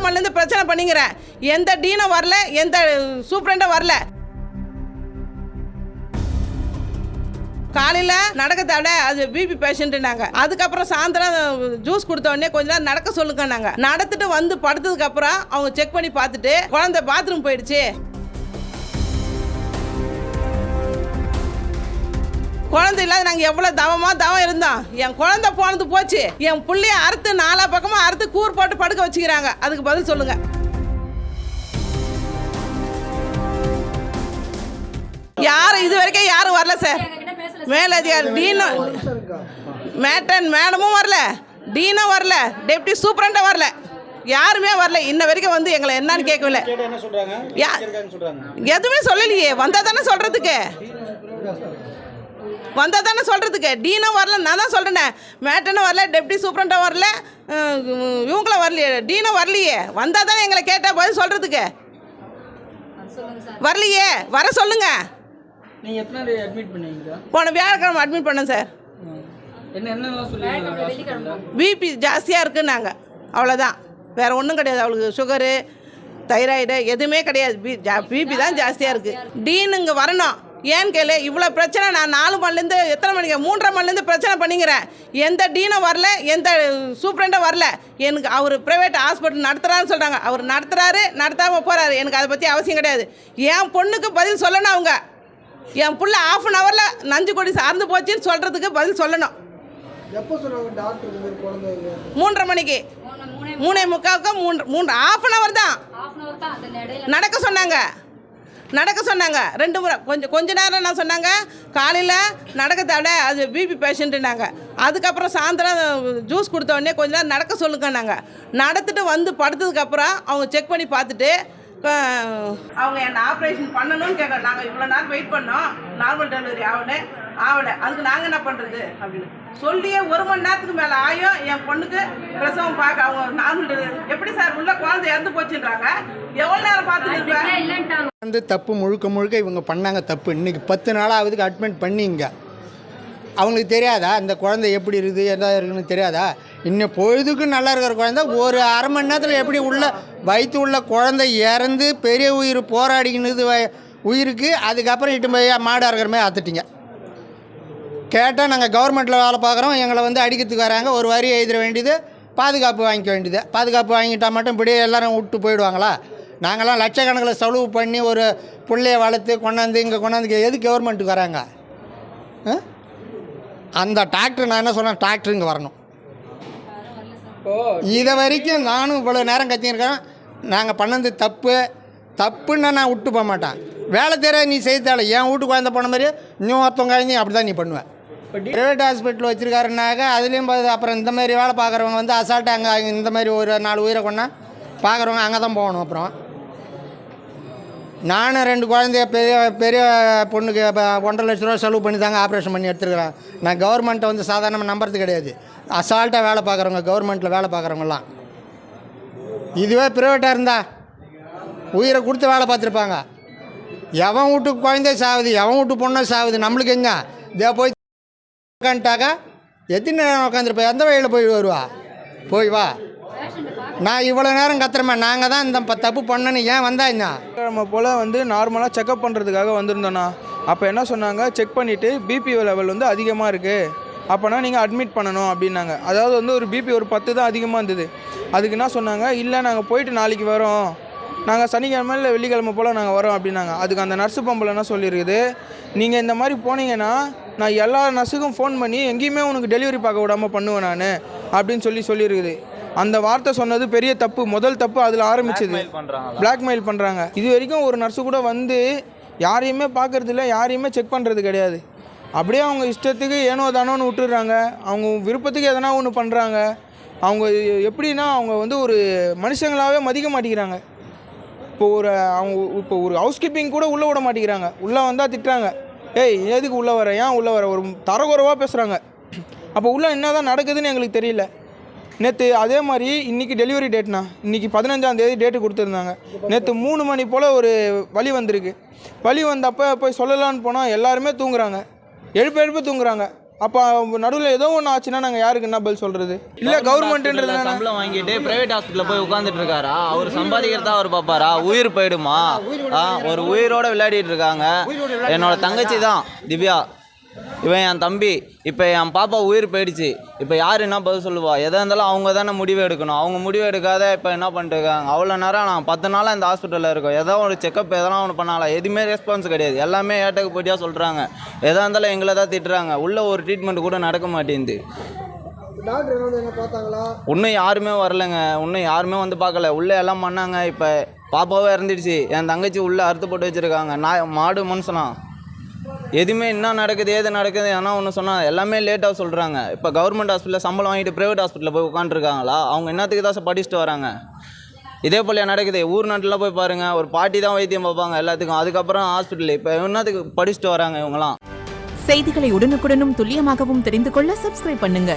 மணிலேருந்து பிரச்சனை பண்ணிக்கிறேன். எந்த டீனும் வரல, எந்த சூப்பரண்டும் வரல. காலையில் நடக்க தேவை, அது பிபி பேஷண்ட்டுனாங்க. அதுக்கப்புறம் சாயந்தரம் ஜூஸ் கொடுத்த உடனே கொஞ்ச நேரம் நடக்க சொல்லுங்கன்னாங்க. நடந்துட்டு வந்து படுத்ததுக்கப்புறம் அவங்க செக் பண்ணி பார்த்துட்டு குழந்தை பாத்ரூம் போயிடுச்சு. குழந்தை இல்லாத நாங்கள் எவ்வளோ தவம் இருந்தோம். என் குழந்தை போனது போச்சு. என் பிள்ளைய அறுத்து 4 பக்கமாக அறுத்து கூர் போட்டு படுக்க வச்சுக்கிறாங்க. அதுக்கு பதில் சொல்லுங்க. யாரும் இது வரைக்கும் யாரும் வரல சார். மேலதிகாரி டீனும் மேடமும் வரல, டீனும் வரல, டெப்டி சூப்பரண்டும் வரல, யாருமே வரல. இன்ன வரைக்கும் வந்து எங்களை என்னன்னு கேட்கல. எதுவுமே சொல்லலையே. வந்தால் தானே சொல்கிறதுக்கு. டீனும் வரல. நான் தான் சொல்கிறேனே, மேட்டனும் வரல, டெப்டி சூப்பரண்டும் வரல, இவங்களும் வரலையே, டீனும் வரலையே. வந்தால் தானே எங்களை கேட்டால் பதில் சொல்கிறதுக்கு. வரலையே, வர சொல்லுங்க. நீங்கள் எத்தனை நாள் அட்மிட் பண்ணீங்க? போன வியாழக்கிழமை அட்மிட் பண்ணேன் சார். என்னென்னலாம் சொல்லி? பிபி ஜாஸ்தியாக இருக்குன்னாங்க. அவ்வளோதான், வேறு ஒன்றும் கிடையாது. அவளுக்கு சுகரு, தைராய்டு எதுவுமே கிடையாது. பிபி தான் ஜாஸ்தியாக இருக்குது. டீன் இங்கே வரணும். ஏன்னு கேளு, இவ்வளோ பிரச்சனை. நான் 4 மணிலேருந்து எத்தனை மணிக்கு 3:30 மணிலேருந்து பிரச்சனை பண்ணிக்கிறேன். எந்த டீனும் வரல, எந்த சூப்பரண்டும் வரல. எனக்கு அவர் ப்ரைவேட் ஹாஸ்பிட்டல் நடத்துகிறாருன்னு சொல்கிறாங்க. அவர் நடத்தாமல் போகிறாரு. எனக்கு அதை பற்றி அவசியம் கிடையாது. என் பொண்ணுக்கு பதில் சொல்லணும். அவங்க என் புள்ள 1/2 அன் ஹவரில் நஞ்சு கொடி சார்ந்து போச்சுன்னு சொல்கிறதுக்கு பதில் சொல்லணும். எப்போ சொன்னாங்க டாக்டர்? 3:30 மணிக்கு, 3:45க்கு 1/2 அன் ஹவர் தான் நடக்க சொன்னாங்க. 2 முறை கொஞ்ச நேரம் நான் சொன்னாங்க. காலையில் நடக்க தேவை, அது பிபி பேஷண்ட்டுனாங்க. அதுக்கப்புறம் சாயந்தரம் ஜூஸ் கொடுத்த உடனே கொஞ்ச நேரம் நடக்க சொல்லுங்கன்னாங்க. நடந்துட்டு வந்து படுத்ததுக்கப்புறம் அவங்க செக் பண்ணி பார்த்துட்டு அவங்க என்ன ஆப்ரேஷன் பண்ணணும்னு கேட்க. நாங்கள் இவ்வளோ நேரம் வெயிட் பண்ணோம், நார்மல் டெலிவரி ஆகலை. அதுக்கு நாங்கள் என்ன பண்ணுறது அப்படின்னு சொல்லியே 1 மணி நேரத்துக்கு மேலே ஆயும் என் பொண்ணுக்கு பிரசவம் பார்க்க. அவங்க நார்மல் டெலிவரி எப்படி சார் உள்ள குழந்தை இறந்து போச்சுன்றாங்க. எவ்வளோ நேரம் பார்த்துட்டு வந்து தப்பு முழுக்க இவங்க பண்ணாங்க தப்பு. இன்றைக்கி 10 நாளாவதுக்கு அட்மிட் பண்ணிங்க. அவங்களுக்கு தெரியாதா இந்த குழந்தை எப்படி இருக்குது, எதா இருக்குன்னு தெரியாதா? இன்னும் பொழுதுக்கு நல்லா இருக்கிற குழந்தை ஒரு 1/2 மணி நேரத்தில் எப்படி வயிற்று உள்ள குழந்தை இறந்து பெரிய உயிர் போராடிக்கினது உயிருக்கு. அதுக்கப்புறம் இட்டு போய் மாடு அறுக்கிற மாதிரி ஆத்துட்டிங்க. கேட்டால் நாங்கள் கவர்மெண்ட்டில் வேலை பார்க்குறோம், எங்களை வந்து அடிக்கிறதுக்கு வராங்க. ஒரு வரி எழுதிட வேண்டியது, பாதுகாப்பு வாங்கிக்க வேண்டியது. பாதுகாப்பு வாங்கிட்டால் மட்டும் இப்படியே எல்லோரும் விட்டு போயிடுவாங்களா? நாங்கள்லாம் லட்சக்கணக்கில் செலவு பண்ணி ஒரு பிள்ளைய வளர்த்து கொண்டாந்து இங்கே கொண்டாந்து எது கவர்மெண்ட்டுக்கு வராங்க? அந்த டாக்டர், நான் என்ன சொல்கிறேன், டாக்டர் இங்கே வரணும். இதை வரைக்கும் நானும் இவ்வளோ நேரம் கத்திருக்கேன். நாங்கள் பண்ணது தப்புன்னு நான் விட்டு போக மாட்டேன். வேலை தெரிய நீ செய்தால என் வீட்டுக்கு குழந்தை போன மாதிரி இன்னும் ஒருத்தவங்க குழந்தையும் அப்படி தான் நீ பண்ணுவேன். ப்ரைவேட் ஹாஸ்பிட்டல் வச்சுருக்காருனாக்க அதுலேயும் அப்புறம் இந்த மாதிரி வேலை பார்க்குறவங்க வந்து அசால்ட்டாக அங்கே இந்த மாதிரி ஒரு 4 உயிரை கொண்டா பார்க்குறவங்க அங்கே தான் போகணும். அப்புறம் நானும் 2 குழந்தைய பெரிய பொண்ணுக்கு 1.5 லட்ச ரூபா செலவு பண்ணி தாங்க ஆப்ரேஷன் பண்ணி எடுத்துருக்கிறேன். நான் கவர்மெண்ட்டை வந்து சாதாரணமாக நம்புறது கிடையாது. அசால்ட்டாக வேலை பார்க்குறவங்க, கவர்மெண்ட்டில் வேலை பார்க்குறவங்களாம். இதுவே ப்ரைவேட்டாக இருந்தால் உயிரை கொடுத்து வேலை பார்த்துருப்பாங்க. எவன் வீட்டுக்கு குழந்தை சாகுது, எவன் வீட்டு பொண்ணை சாகுது, நம்மளுக்கு எங்கே இதே போய் உட்காந்துட்டாக்கா எத்தனை நேரம் உட்காந்துருப்பேன்? எந்த வழியில் போய் வருவா? போய் வா. நான் இவ்வளோ நேரம் கத்துறமே, நாங்கள் தான் இந்த தப்பு பண்ணணும். ஏன் வந்தாங்க நம்ம போல் வந்து நார்மலாக செக்கப் பண்ணுறதுக்காக வந்திருந்தோண்ணா. அப்போ என்ன சொன்னாங்க, செக் பண்ணிவிட்டு பிபி லெவல் வந்து அதிகமாக இருக்குது, அப்போனா நீங்கள் அட்மிட் பண்ணணும் அப்படின்னாங்க. அதாவது வந்து ஒரு பிபி ஒரு 10 தான் அதிகமாக இருந்தது. அதுக்கு என்ன சொன்னாங்க, இல்லை நாங்கள் போயிட்டு நாளைக்கு வரோம், நாங்கள் சனிக்கிழமை இல்லை வெள்ளிக்கிழமை போல் நாங்கள் வரோம் அப்படின்னாங்க. அதுக்கு அந்த நர்ஸு பொம்பளை என்ன சொல்லியிருக்குது, நீங்கள் இந்த மாதிரி போனீங்கன்னா நான் எல்லா நர்ஸுக்கும் ஃபோன் பண்ணி எங்கேயுமே உனக்கு டெலிவரி பார்க்க விடாமல் பண்ணுவேன் நான் அப்படின்னு சொல்லியிருக்குது. அந்த வார்த்தை சொன்னது பெரிய தப்பு, முதல் தப்பு அதில் ஆரம்பிச்சது. பிளாக்மெயில் பண்ணுறாங்க. இது வரைக்கும் ஒரு நர்ஸு கூட வந்து யாரையுமே பார்க்குறதில்ல, யாரையுமே செக் பண்ணுறது கிடையாது. அப்படியே அவங்க இஷ்டத்துக்கு ஏனோ தானோன்னு விட்டுடுறாங்க. அவங்க விருப்பத்துக்கு எதனா ஒன்று பண்ணுறாங்க. அவங்க எப்படின்னா அவங்க வந்து ஒரு மனுஷங்களாகவே மதிக்க மாட்டேங்கிறாங்க. இப்போ ஒரு ஹவுஸ் கீப்பிங் கூட உள்ளே விட மாட்டேங்கிறாங்க. உள்ளே வந்தால் திட்டுறாங்க, ஏய் எதுக்கு உள்ளே வர, ஏன் உள்ளே வர, ஒரு தரக்குறைவாக பேசுகிறாங்க. அப்போ உள்ளே என்ன தான் நடக்குதுன்னு எங்களுக்கு தெரியல. நேற்று அதே மாதிரி இன்றைக்கி டெலிவரி டேட்னா, இன்றைக்கி 15ஆம் தேதி டேட்டு கொடுத்துருந்தாங்க. நேற்று 3 மணி போல் ஒரு வலி வந்திருக்கு. வலி வந்தப்போ போய் சொல்லலான்னு போனால் எல்லாருமே தூங்குறாங்க, எழுப்பு தூங்குறாங்க. அப்போ நடுவில் ஏதோ ஒன்று ஆச்சுன்னா நாங்கள் யாருக்கு என்ன பதில் சொல்கிறது? இல்லை கவர்மெண்ட்டுன்றது சம்பளம் வாங்கிட்டு பிரைவேட் ஹாஸ்பிட்டலில் போய் உட்காந்துட்டு இருக்காரா? அவர் சம்பாதிக்கிறதா அவர் பார்ப்பாரா? உயிர் போயிடுமா? ஒரு உயிரோட விளையாடிட்டு இருக்காங்க. என்னோட தங்கச்சி தான் திவ்யா, இவன் என் தம்பி. இப்போ என் பாப்பா உயிர் போயிடுச்சு. இப்போ யார் என்ன பதில் சொல்லுவா? எதாக இருந்தாலும் அவங்க தானே முடிவு எடுக்கணும். அவங்க முடிவு எடுக்காத இப்போ என்ன பண்ணிட்டு இருக்காங்க? அவ்வளோ நேரம் நான் 10 நாளாக இந்த ஹாஸ்பிட்டலில் இருக்கோம். ஏதோ ஒரு செக்கப் எதனா ஒன்று பண்ணாலும் எதுவுமே ரெஸ்பான்ஸ் கிடையாது. எல்லாமே ஏட்டக்கு போட்டியாக சொல்கிறாங்க. எதாக இருந்தாலும் எங்களை தான் திட்டுறாங்க. உள்ளே ஒரு ட்ரீட்மெண்ட் கூட நடக்க மாட்டேங்குது. இன்னும் யாருமே வரலைங்க. இன்னும் யாருமே வந்து பார்க்கல. உள்ளே எல்லாம் பண்ணாங்க. இப்போ பாப்பாவே இறந்துடுச்சு. என் தங்கச்சி உள்ளே அறுத்து போட்டு வச்சுருக்காங்க. நான் மாடு மனுஷனா எதுவுமே என்ன நடக்குது ஏது நடக்குது ஏன்னா ஒன்று சொன்னால் எல்லாமே லேட்டாக சொல்கிறாங்க. இப்போ கவர்மெண்ட் ஹாஸ்பிட்டலில் சம்பளம் வாங்கிட்டு ப்ரைவேட் ஹாஸ்பிட்டலில் போய் உட்காந்துருக்காங்களா? அவங்க என்னத்துக்கு தான் படிச்சுட்டு வராங்க? இதே போல் நடக்குது. ஊர் நாட்டில் போய் பாருங்கள், ஒரு பாட்டி தான் வைத்தியம் பார்ப்பாங்க எல்லாத்துக்கும். அதுக்கப்புறம் ஹாஸ்பிட்டல். இப்போ என்னத்துக்கு படிச்சுட்டு வராங்க இவங்களாம்? செய்திகளை உடனுக்குடனும் துல்லியமாகவும் தெரிந்து கொள்ள சப்ஸ்கிரைப் பண்ணுங்க.